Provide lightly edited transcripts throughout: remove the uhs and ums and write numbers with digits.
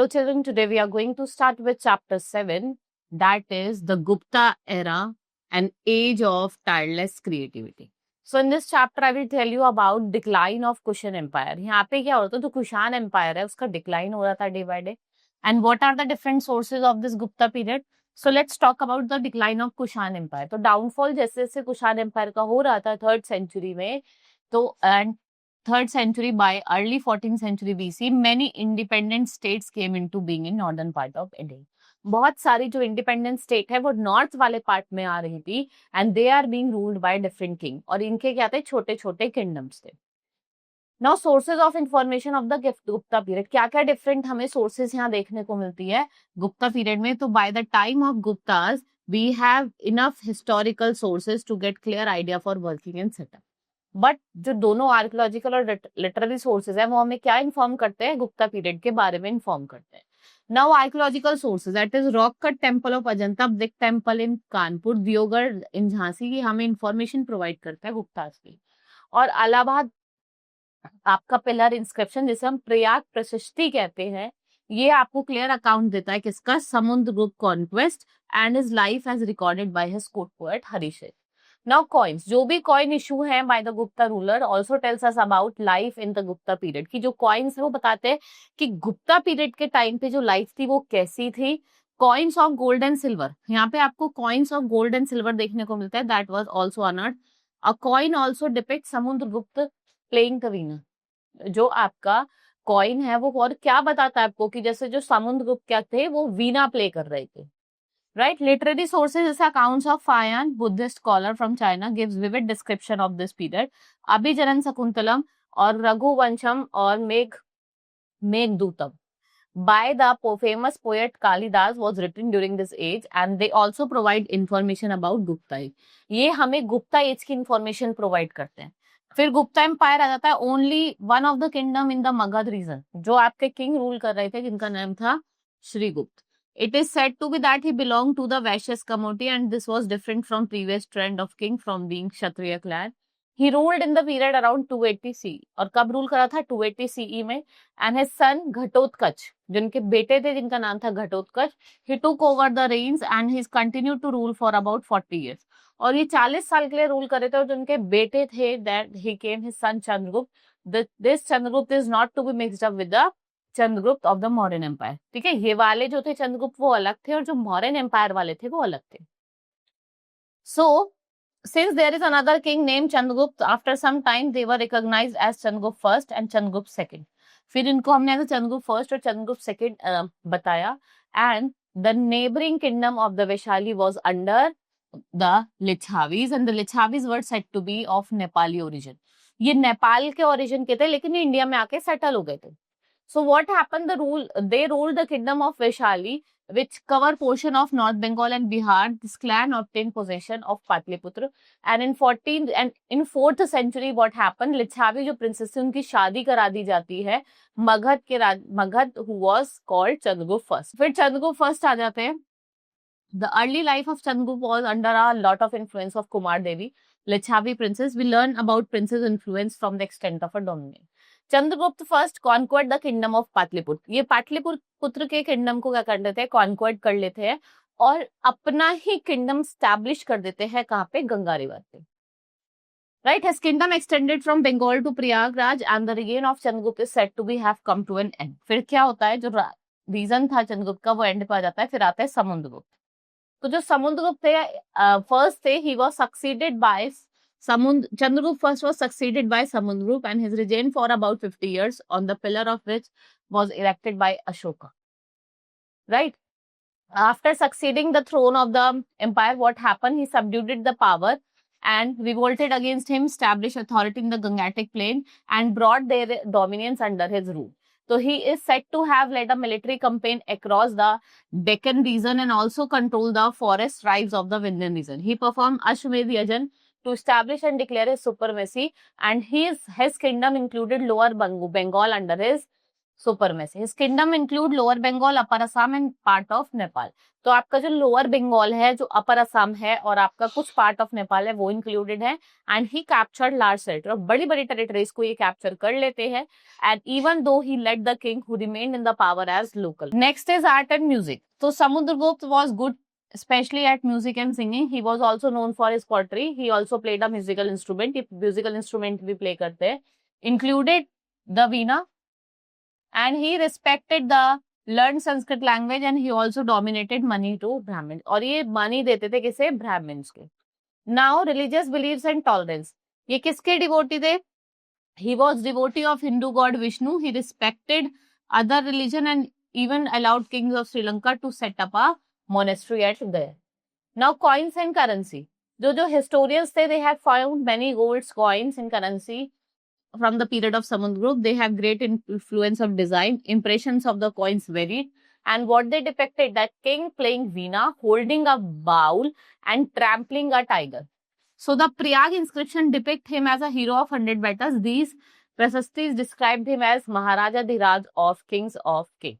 Hello children, today we are going to start with chapter 7, that is the Gupta era, an age of tireless creativity. So in this chapter I will tell you about decline of Kushan Empire. यहाँ पे क्या होता है, तो Kushan empire है उसका decline हो रहा था day by day. And what are the different sources of this Gupta period? So let's talk about the decline of Kushan Empire. तो डाउनफॉल जैसे जैसे कुषाण एम्पायर का हो रहा था 3rd century में, तो and 3rd century by early 14th century BC, many independent states came into being in northern part of India. बहुत सारी जो इंडिपेंडेंट स्टेट है वो नॉर्थ वाले पार्ट में आ रही थी and they are being ruled by different king, और इनके क्या थे, छोटे छोटे किंगडम्स थे. Now sources of information of the Gupta period, क्या क्या डिफरेंट हमें सोर्सेज यहाँ देखने को मिलती है गुप्ता पीरियड में. तो by the time of Guptas we have enough historical sources to get clear idea for working and setup. But जो दोनों आर्कियोलॉजिकल और लिटरेरी सोर्सेज है वो हमें क्या इन्फॉर्म करते हैं, गुप्ता पीरियड के बारे में इन्फॉर्म करते हैं. Now archaeological sources, that is rock cut temple of Ajanta, brick temple in Kanpur, Deogarh in Jhansi, ये हमें इंफॉर्मेशन प्रोवाइड करता है गुप्तास की. और इलाहाबाद आपका पिलर इंस्क्रिप्शन जिसे हम प्रयाग प्रशस्ति कहते हैं, ये आपको क्लियर अकाउंट देता है किसका, Samudragupta conquest and his life as recorded by his court poet Harish. Now coins, जो भी कॉइन इशू है by the Gupta ruler also tells us about life in the Gupta period. की जो कॉइन्स है वो बताते हैं कि गुप्ता पीरियड के टाइम पे जो लाइफ थी वो कैसी थी. Coins of gold and silver, यहाँ पे आपको coins of gold and silver देखने को मिलता है, that was also unearthed. A coin also depict Samudragupta playing the veena. जो आपका कॉइन है वो और क्या बताता है आपको कि जैसे जो समुद्रगुप्त क्या थे वो वीणा प्ले कर रहे थे. Right, literary sources जैसे accounts of Fayan, Buddhist scholar from China, gives vivid description of this period. अभिचरण Shakuntalam और रघुवंशम और Meghadutam by the famous poet Kalidas was written during this age, and they also provide information about Gupta age. ये हमें Gupta age की information provide करते हैं. फिर Gupta empire आ जाता है, only one of the kingdom in the Magadha region, जो आपके किंग रूल कर रहे थे जिनका नाम था Srigupta. It is said to be that he belonged to the Vaishyas community, and this was different from previous trend of king from being Kshatriya clan. He ruled in the period around 280 CE. और कब rule करा था, 280 CE में. And his son Ghatotkacha, जिनके बेटे थे जिनका नाम था Ghatotkacha, he took over the reins and he's continued to rule for about 40 years. और ये 40 साल के लिए रूल करे थे, और जो उनके बेटे थे that he came his son Chandragupta. This Chandragupta is not to be mixed up with the Chandragupta of the Mauryan empire. ठीक है, ये वाले जो थे चंद्रगुप्त वो अलग थे और जो मौर्यन एम्पायर वाले थे वो अलग थे. So since there is another king name Chandragupta, after some time they were recognized as Chandragupta first and Chandragupta second. फिर इनको हमने एज चंद्रगुप्त फर्स्ट और चंद्रगुप्त सेकंड बताया. And the neighbouring kingdom of the Vaishali was under the Licchavis, and the Licchavis were said to be of Nepali origin. ये नेपाल के origin के थे लेकिन ये इंडिया में आके सेटल हो गए थे. So what happened? They ruled the kingdom of Vaishali, which cover portion of North Bengal and Bihar. This clan obtained possession of Patliputra, and in 4th century, what happened? लिच्छावी जो princess थी उनकी शादी करा दी जाती है Magadh, who was called Chandragupta first. फिर Chandragupta first आ जाते हैं. The early life of Chandragupta was under a lot of influence of Kumar Devi, Lichavi princess. We learn about princess influence from the extent of her dominance. Chandragupta first conquered the kingdom of Pataliputra. ये पाटलिपुत्र के kingdom को क्या कर देते हैं, कॉन्क्वर्ट कर लेते हैं और अपना ही किंगडम स्टैब्लिश कर देते हैं. कहाँ पे, गंगा रिवर पे. Right, his kingdom extended from Bengal to Prayagraj and the region of Chandragupta is said to be have come to an end. फिर क्या होता है, जो रीजन था चंद्रगुप्त का वो एंड पे आ जाता है. फिर आता है समुद्रगुप्त. तो जो समुद्रगुप्त थे फर्स्ट थे, he was succeeded by Chandragupta first was succeeded by Samundragupta, and his reigned for about 50 years, on the pillar of which was erected by Ashoka. Right? After succeeding the throne of the empire, what happened? He subdued the power and revolted against him, established authority in the Gangetic plain, and brought their dominance under his rule. So he is said to have led a military campaign across the Deccan region and also controlled the forest tribes of the Vindhyan region. He performed Ashwamedh Yajan to establish and declare his supremacy, and his kingdom included lower Bengal under his supremacy. His kingdom include lower Bengal, upper Assam and part of Nepal. तो आपका जो lower Bengal है, जो अपर असम है और आपका कुछ part of Nepal है, वो इंक्लूडेड है. And he captured large territory, बड़ी बड़ी टेरिटरीज को ये कैप्चर कर लेते हैं. And even though he let the king who remained in the power as local. Next is art and music. तो Samudragupta was good especially at music and singing. He was also known for his poetry. He also played a musical instrument. ये musical instrument भी play करते हैं. Included the veena. And he respected the learned Sanskrit language and he also dominated money to Brahmins. और ये money देते थे किसे? Brahmins के. Now religious beliefs and tolerance. ये किसके devotee थे? He was devotee of Hindu god Vishnu. He respected other religion and even allowed kings of Sri Lanka to set up a monastery at there. Now coins and currency. जो historians थे, they have found many gold coins and currency from the period of Samudragupta. They have great influence of design. Impressions of the coins varied. And what they depicted, that king playing veena, holding a bowl and trampling a tiger. So the Prayag inscription depict him as a hero of 100 battles. These Prasastis described him as Maharaja Dhiraj of Kings of King.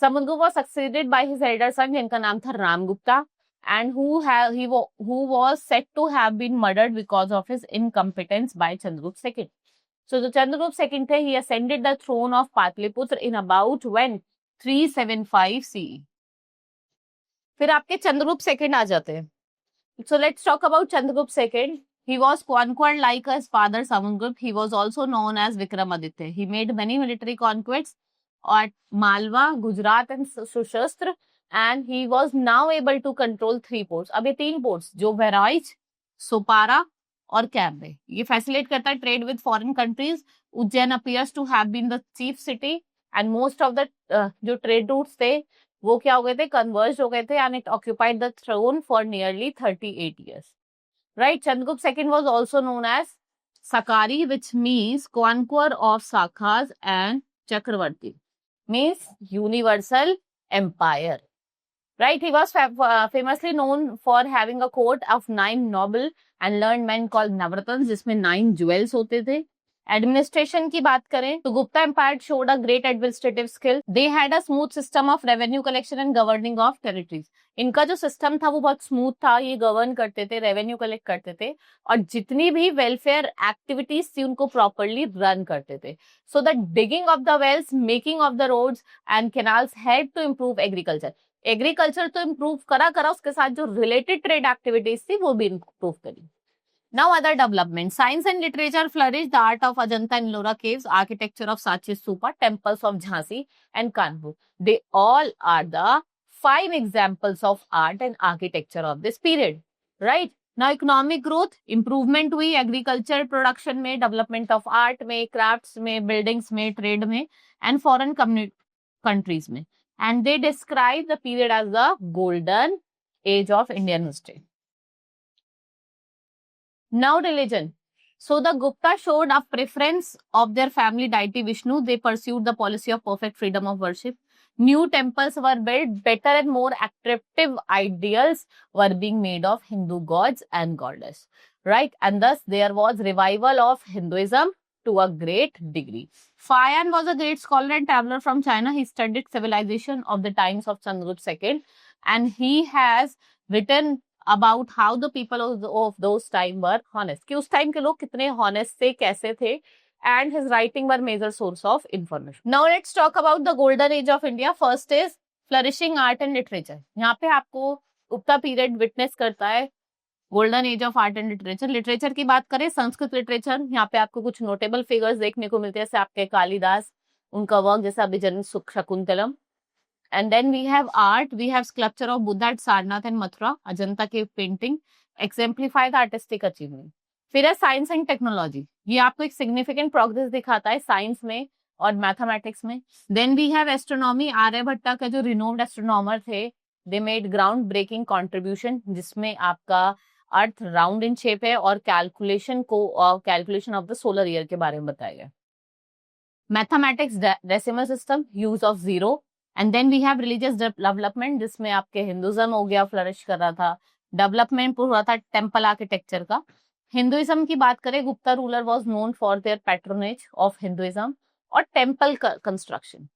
Samudragupta was succeeded by his elder son, जिनका नाम था रामगुप्ता, and who was said to have been murdered because of his incompetence by Chandragupta II. So the Chandragupta II थे, he ascended the throne of Patliputra in about when 375 CE. फिर आपके Chandragupta second आ जाते हैं. So let's talk about Chandragupta II. He was conquered like his father Samudragupta. He was also known as Vikramaditya. He made many military conquests at Malwa, Gujarat and Sushastra, and he was now able to control 3 ports. अब ये 3 ports जो Veraich, Sopara और Cambrai, ये facilitate करता है trade with foreign countries. Ujjain appears to have been the chief city and most of the जो trade routes थे वो क्या हो गए थे, converged हो गए थे, and it occupied the throne for nearly 38 years. Right? Chandragupta II was also known as Sakari, which means conqueror of Sakhas, and Chakravarti means universal empire. Right? He was famously known for having a court of 9 noble and learned men called Navratans, जिसमें 9 jewels होते थे. Administration की बात करें तो Gupta empire showed a great administrative skill. They had a smooth system of revenue collection and governing of territories. इनका जो system था वो बहुत स्मूथ था. ये गवर्न करते थे, रेवेन्यू कलेक्ट करते थे और जितनी भी वेलफेयर एक्टिविटीज थी उनको प्रॉपरली रन करते थे. So the digging of the wells, making of the roads and canals help to improve agriculture. Agriculture तो इम्प्रूव करा उसके साथ जो रिलेटेड ट्रेड एक्टिविटीज थी वो भी इम्प्रूव करी. Now other development. Science and literature flourished. The art of Ajanta and Ellora caves, architecture of Sachi Stupa, temples of Jhansi and Kanpur. They all are the fine examples of art and architecture of this period. Right? Now economic growth, improvement हुई agriculture production में, development of art में, crafts में, buildings में, trade में and foreign countries में. And they describe the period as the golden age of Indian history. Now religion. So the Gupta showed a preference of their family deity Vishnu. They pursued the policy of perfect freedom of worship. New temples were built. Better and more attractive ideals were being made of Hindu gods and goddess. Right? And thus there was revival of Hinduism to a great degree. Fayan was a great scholar and traveler from China. He studied civilization of the times of Chandragupta II and he has written about how the people of those time were honest. कि उस time के लोग कितने honest थे, कैसे थे, and his writing were major source of information. Now let's talk about the golden age of India. First is flourishing art and literature. यहाँ पे आपको गुप्ता पीरियड विटनेस करता है golden age of art and literature. Literature की बात करें, Sanskrit literature, यहाँ पे आपको कुछ नोटेबल फिगर्स देखने को मिलते हैं, जैसे आपके कालिदास, उनका वर्क जैसे अभिजन Shakuntalam. And then we have art. We have sculpture of Buddha at Sarnath and Mathura. Ajanta cave painting exemplify the artistic achievement. फिर है साइंस एंड टेक्नोलॉजी. ये आपको एक सिग्निफिकेंट प्रोग्रेस दिखाता है साइंस में और मैथमेटिक्स में. Then we have astronomy. Aryabhatta का जो रिनोव्ड एस्ट्रोनॉमर थे, they made ground breaking contribution, जिसमें आपका अर्थ राउंड इन शेप है और calculation of the solar year के बारे में बताया गया. Mathematics, decimal system, use of zero. And then we have religious development, जिसमें आपके हिंदुज्म हो गया, फ्लरिश कर रहा था. डेवलपमेंट पूरा था टेम्पल आर्किटेक्चर का. हिंदुइज्म की बात करें, Gupta ruler was known for their patronage of Hinduism. और टेम्पल कंस्ट्रक्शन.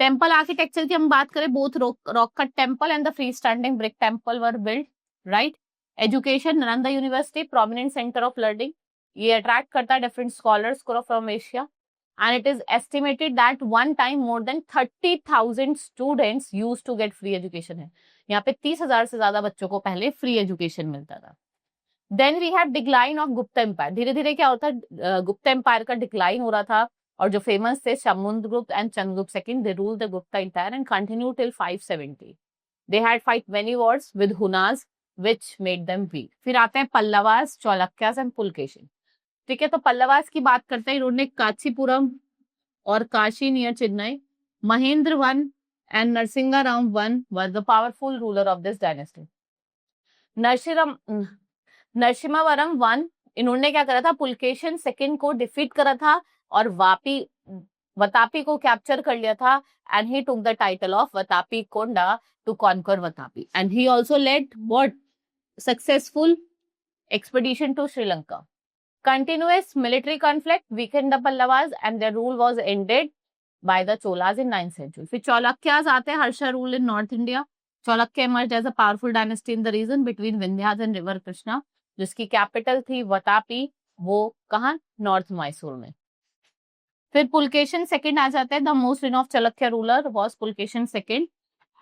टेम्पल आर्किटेक्चर की हम बात करें, both rock cut temple and the free standing brick temple were built, right. Education, Nalanda university prominent centre of learning, ये attract करता है different scholars को from Asia. And it is estimated that one time more than 30,000 students used to get free education है. यहाँ पे 30,000 से ज्यादा बच्चों को पहले फ्री एजुकेशन मिलता था. Then we have decline of Gupta Empire. धीरे धीरे क्या होता है, गुप्ता एम्पायर का डिक्लाइन हो रहा था, और जो फेमस थे Samudragupta and Chandragupta second, they ruled the Gupta Empire and continued till 570. They had fight many wars with Hunas which made them weak. फिर आते हैं पल्लवास, चालुक्यास एंड पुलकेशिन. ठीक है, तो पल्लवास की बात करते हैं. इन्होंने कांचीपुरम और Kashi near Chennai, Mahendra one and Narasimhavarman one were the powerful ruler of this dynasty. Narasimhavarman one, इन्होंने क्या करा था, पुलकेशिन सेकंड को डिफीट करा था और वतापी को कैप्चर कर लिया था. And he took the title of Vatapi Konda to conquer Vatapi. And he also led what successful expedition to Sri Lanka. Continuous military conflict weakened the Pallavas and their rule was ended by the Cholas in 9th century. फिर Chalukyas आते हैं, Harsha rule in North India. Chalukya emerged as a powerful dynasty in the region between Vindhyas and river Krishna, जिसकी capital थी वतापी, वो कहाँ, north Mysore में. फिर Pulakeshin second आ जाते हैं. The most Rin of Chalukya ruler was Pulakeshin second,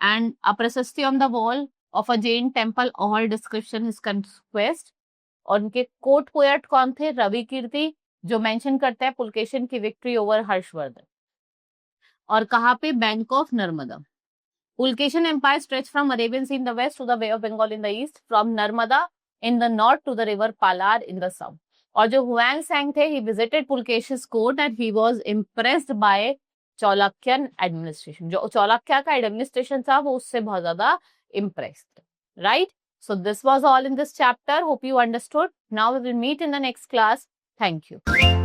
and a प्रशस्ति on the wall of a Jain temple all description his conquest. और उनके कोर्ट पोएट कौन थे, रवि कीर्ति, जो मेंशन करता है पुलकेशिन की विक्ट्री ओवर हर्षवर्धन. और कहाँ पे, bank of Narmada. Pulakeshin empire stretch from Arabian sea in the west to the bay of Bengal in the east, from Narmada in the north to the river Palar in the south. और जो हुआंग सांग थे, he visited Pulakeshi's court and he was impressed by Chalukyan administration. जो चालुक्य का administration था वो उससे बहुत ज्यादा impressed, right. So this was all in this chapter. Hope you understood. Now we will meet in the next class. Thank you.